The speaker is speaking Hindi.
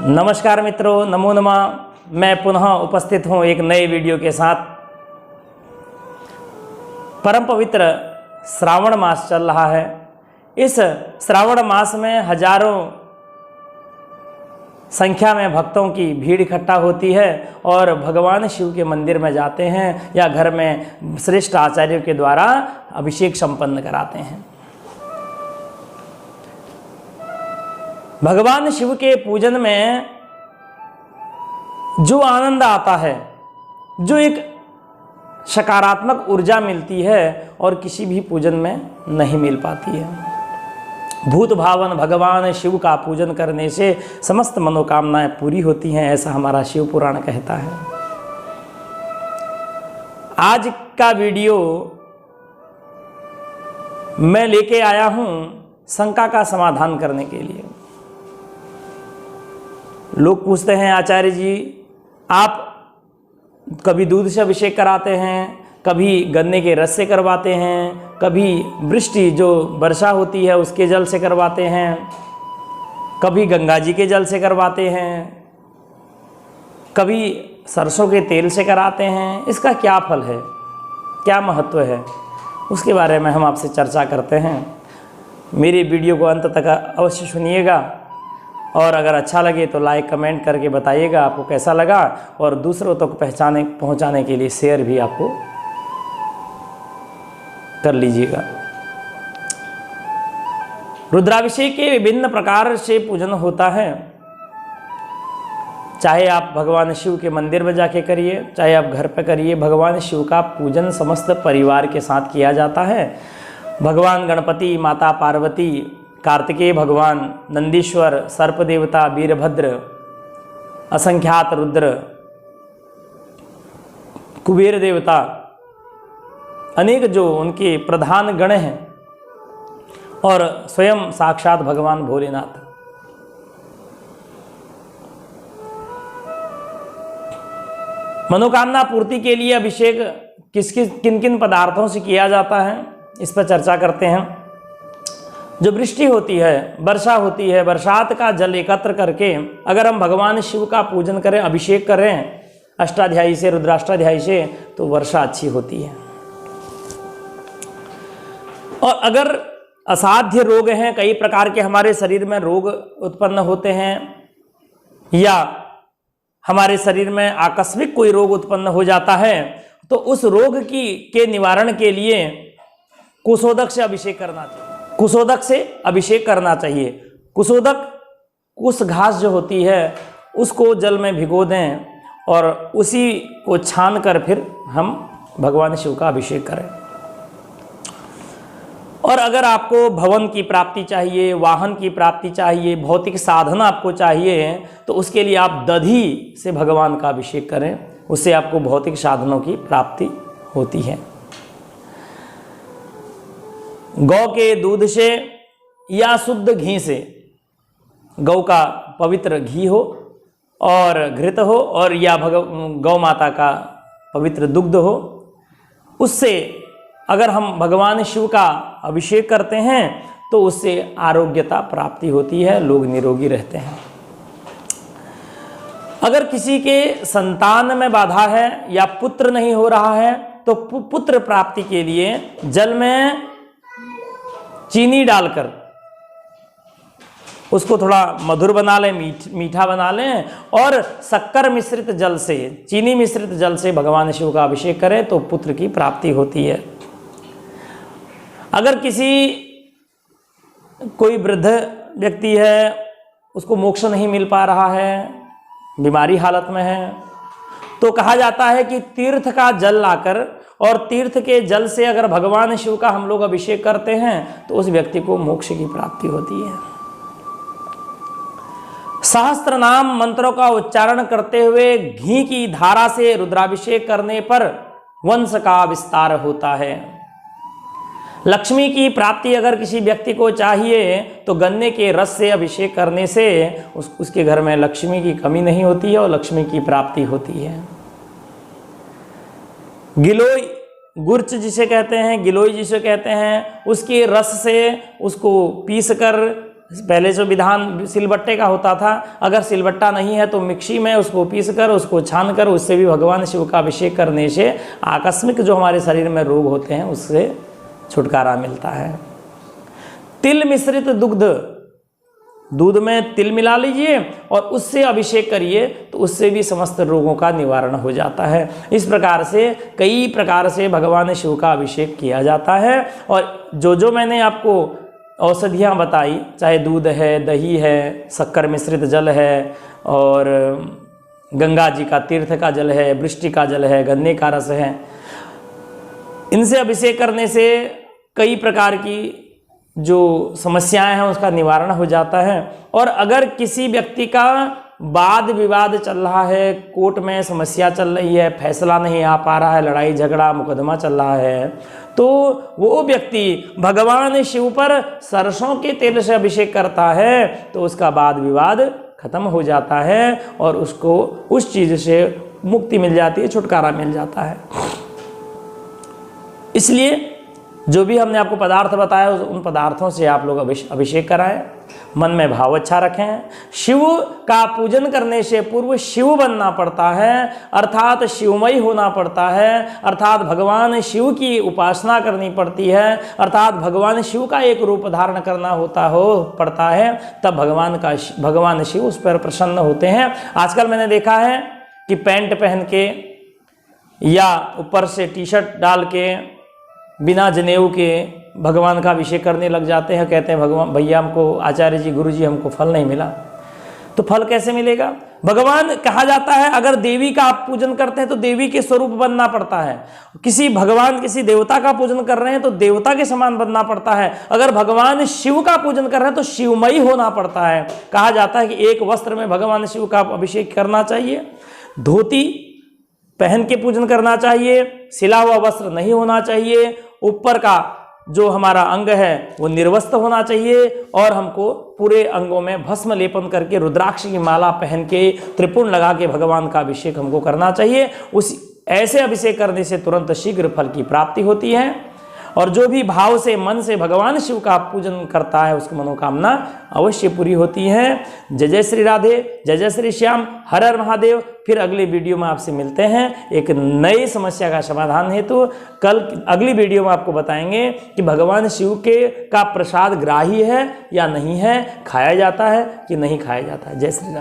नमस्कार मित्रों, नमो नमः। मैं पुनः उपस्थित हूँ एक नए वीडियो के साथ। परम पवित्र श्रावण मास चल रहा है। इस श्रावण मास में हजारों संख्या में भक्तों की भीड़ इकट्ठा होती है और भगवान शिव के मंदिर में जाते हैं या घर में श्रेष्ठ आचार्यों के द्वारा अभिषेक संपन्न कराते हैं। भगवान शिव के पूजन में जो आनंद आता है, जो एक सकारात्मक ऊर्जा मिलती है और किसी भी पूजन में नहीं मिल पाती है। भूत भावन भगवान शिव का पूजन करने से समस्त मनोकामनाएं पूरी होती हैं, ऐसा हमारा शिव पुराण कहता है। आज का वीडियो मैं लेके आया हूं शंका का समाधान करने के लिए। लोग पूछते हैं, आचार्य जी आप कभी दूध से अभिषेक कराते हैं, कभी गन्ने के रस से करवाते हैं, कभी वृष्टि जो वर्षा होती है उसके जल से करवाते हैं, कभी गंगा जी के जल से करवाते हैं, कभी सरसों के तेल से कराते हैं। इसका क्या फल है, क्या महत्व है, उसके बारे में हम आपसे चर्चा करते हैं। मेरी वीडियो को अंत तक अवश्य सुनिएगा और अगर अच्छा लगे तो लाइक कमेंट करके बताइएगा आपको कैसा लगा, और दूसरों तक पहुंचाने के लिए शेयर भी आपको कर लीजिएगा। रुद्राभिषेक के विभिन्न प्रकार से पूजन होता है। चाहे आप भगवान शिव के मंदिर में जाके करिए, चाहे आप घर पर करिए, भगवान शिव का पूजन समस्त परिवार के साथ किया जाता है। भगवान गणपति, माता पार्वती, कार्तिकेय भगवान, नंदीश्वर, सर्प देवता, वीरभद्र, असंख्यात रुद्र, कुबेर देवता, अनेक जो उनके प्रधान गण हैं, और स्वयं साक्षात भगवान भोलेनाथ। मनोकामना पूर्ति के लिए अभिषेक किन किन पदार्थों से किया जाता है, इस पर चर्चा करते हैं। जो वृष्टि होती है, वर्षा होती है, बरसात का जल एकत्र करके अगर हम भगवान शिव का पूजन करें, अभिषेक करें अष्टाध्यायी से, रुद्राष्टाध्यायी से, तो वर्षा अच्छी होती है। और अगर असाध्य रोग हैं, कई प्रकार के हमारे शरीर में रोग उत्पन्न होते हैं, या हमारे शरीर में आकस्मिक कोई रोग उत्पन्न हो जाता है, तो उस रोग के निवारण के लिए कुशोदक से अभिषेक करना चाहिए। कुशोदक से अभिषेक करना चाहिए। कुशोदक, कुश घास जो होती है उसको जल में भिगो दें और उसी को छान कर फिर हम भगवान शिव का अभिषेक करें। और अगर आपको भवन की प्राप्ति चाहिए, वाहन की प्राप्ति चाहिए, भौतिक साधन आपको चाहिए, तो उसके लिए आप दधी से भगवान का अभिषेक करें, उससे आपको भौतिक साधनों की प्राप्ति होती है। गौ के दूध से या शुद्ध घी से, गौ का पवित्र घी हो और घृत हो, और या गौ माता का पवित्र दुग्ध हो, उससे अगर हम भगवान शिव का अभिषेक करते हैं तो उससे आरोग्यता प्राप्ति होती है, लोग निरोगी रहते हैं। अगर किसी के संतान में बाधा है या पुत्र नहीं हो रहा है, तो पुत्र प्राप्ति के लिए जल में चीनी डालकर उसको थोड़ा मधुर बना लें, मीठा बना लें, और शक्कर मिश्रित जल से, चीनी मिश्रित जल से भगवान शिव का अभिषेक करें तो पुत्र की प्राप्ति होती है। अगर कोई वृद्ध व्यक्ति है, उसको मोक्ष नहीं मिल पा रहा है, बीमारी हालत में है, तो कहा जाता है कि तीर्थ का जल लाकर और तीर्थ के जल से अगर भगवान शिव का हम लोग अभिषेक करते हैं तो उस व्यक्ति को मोक्ष की प्राप्ति होती है। सहस्त्र नाम मंत्रों का उच्चारण करते हुए घी की धारा से रुद्राभिषेक करने पर वंश का विस्तार होता है। लक्ष्मी की प्राप्ति अगर किसी व्यक्ति को चाहिए तो गन्ने के रस से अभिषेक करने से उसके घर में लक्ष्मी की कमी नहीं होती है और लक्ष्मी की प्राप्ति होती है। गिलोय, गुर्च जिसे कहते हैं, गिलोय जिसे कहते हैं, उसके रस से उसको पीस कर पहले जो विधान सिलबट्टे का होता था, अगर सिलबट्टा नहीं है तो मिक्सी में उसको पीस कर, उसको छान कर, उससे भी भगवान शिव का अभिषेक करने से आकस्मिक जो हमारे शरीर में रोग होते हैं उससे छुटकारा मिलता है। तिल मिश्रित दुग्ध, दूध में तिल मिला लीजिए और उससे अभिषेक करिए तो उससे भी समस्त रोगों का निवारण हो जाता है। इस प्रकार से कई प्रकार से भगवान शिव का अभिषेक किया जाता है। और जो मैंने आपको औषधियाँ बताई, चाहे दूध है, दही है, शक्कर मिश्रित जल है, और गंगा जी का तीर्थ का जल है, वृष्टि का जल है, गन्ने का रस है, इनसे अभिषेक करने से कई प्रकार की जो समस्याएं हैं उसका निवारण हो जाता है। और अगर किसी व्यक्ति का वाद विवाद चल रहा है, कोर्ट में समस्या चल रही है, फैसला नहीं आ पा रहा है, लड़ाई झगड़ा मुकदमा चल रहा है, तो वो व्यक्ति भगवान शिव पर सरसों के तेल से अभिषेक करता है तो उसका वाद विवाद खत्म हो जाता है और उसको उस चीज़ से मुक्ति मिल जाती है, छुटकारा मिल जाता है। इसलिए जो भी हमने आपको पदार्थ बताया उन पदार्थों से आप लोग अभिषेक कराएं, मन में भाव अच्छा रखें। शिव का पूजन करने से पूर्व शिव बनना पड़ता है, अर्थात शिवमय होना पड़ता है, अर्थात भगवान शिव की उपासना करनी पड़ती है, अर्थात भगवान शिव का एक रूप धारण करना पड़ता है, तब भगवान शिव उस पर प्रसन्न होते हैं। आजकल मैंने देखा है कि पैंट पहन के या ऊपर से टी शर्ट डाल के बिना जनेऊ के भगवान का अभिषेक करने लग जाते हैं। कहते हैं भगवान भैया हमको आचार्य जी गुरु जी हमको फल नहीं मिला। तो फल कैसे मिलेगा? भगवान कहा जाता है अगर देवी का आप पूजन करते हैं तो देवी के स्वरूप बनना पड़ता है। किसी देवता का पूजन कर रहे हैं तो देवता के समान बनना पड़ता है। अगर भगवान शिव का पूजन कर रहे हैं तो शिवमयी होना पड़ता है। कहा जाता है कि एक वस्त्र में भगवान शिव का अभिषेक करना चाहिए, धोती पहन के पूजन करना चाहिए, सिला हुआ वस्त्र नहीं होना चाहिए, ऊपर का जो हमारा अंग है वो निर्वस्त्र होना चाहिए, और हमको पूरे अंगों में भस्म लेपन करके रुद्राक्ष की माला पहन के त्रिपुण लगा के भगवान का अभिषेक हमको करना चाहिए। ऐसे अभिषेक करने से तुरंत शीघ्र फल की प्राप्ति होती है। और जो भी भाव से मन से भगवान शिव का पूजन करता है उसकी मनोकामना अवश्य पूरी होती है। जय जय श्री राधे, जय जय श्री श्याम, हर हर महादेव। फिर अगले वीडियो में आपसे मिलते हैं एक नई समस्या का समाधान हेतु। कल अगली वीडियो में आपको बताएंगे कि भगवान शिव का प्रसाद ग्राही है या नहीं है, खाया जाता है कि नहीं खाया जाता है। जय श्री राधे।